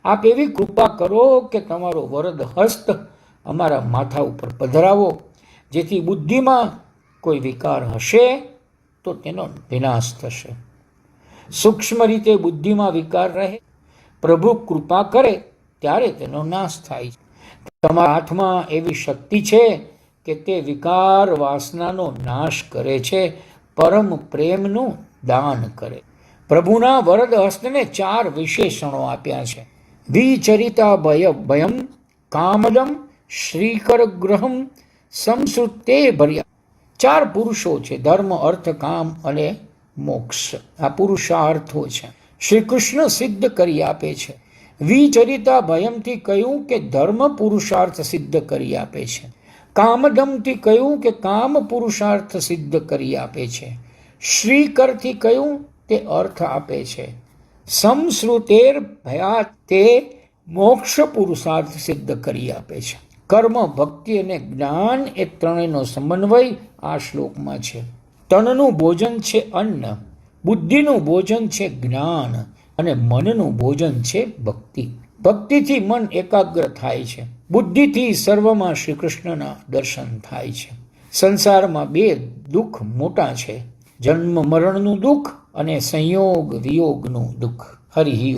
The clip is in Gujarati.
આપ એવી કૃપા કરો કે તમારો વરદ હસ્ત અમારા માથા ઉપર પધરાવો, જેથી બુદ્ધિમાં કોઈ વિકાર હશે તો તેનો વિનાશ થશે. સૂક્ષ્મ રીતે બુદ્ધિમાં વિકાર રહે, પ્રભુ કૃપા કરે ત્યારે તેનો નાશ થાય છે. તમારા હાથમાં એવી શક્તિ છે કે તે વિકાર વાસનાનો નાશ કરે છે, પરમ પ્રેમનું દાન કરે. પ્રભુના વરદ હસ્તને 4 વિશેષણો આપ્યા છે: વિચરિતા ભયમ, કામદમ, શ્રીકર ગ્રહમ, સંસ્કૃતે ભર્યા. 4 પુરુષો છે: ધર્મ, અર્થ, કામ અને મોક્ષ. આ પુરુષાર્થો છે. શ્રી કૃષ્ણ સિદ્ધ કરી આપે છે. વિચરિતા ભયમથી કહ્યું કે ધર્મ પુરુષાર્થ સિદ્ધ કરી આપે છે. કામદમથી કહ્યું કે કામ પુરુષાર્થ સિદ્ધ કરી આપે છે. શ્રીકરથી કહ્યું તે અર્થ આપે છે. સંસ્કૃતેર ભયાત તે મોક્ષ પુરુષાર્થ સિદ્ધ કરી આપે છે. કર્મ, ભક્તિ અને જ્ઞાન એ ત્રણેયનો સમન્વય આ શ્લોકમાં છે. તનનું ભોજન છે અન્ન, બુદ્ધિનું ભોજન છે જ્ઞાન અને મનનું ભોજન છે ભક્તિ. ભક્તિથી મન એકાગ્ર થાય છે. બુદ્ધિથી સર્વમાં શ્રી કૃષ્ણના દર્શન થાય છે. સંસારમાં 2 દુઃખ મોટા છે: જન્મ મરણનું દુઃખ અને સંયોગ વિયોગનું દુઃખ. હરિ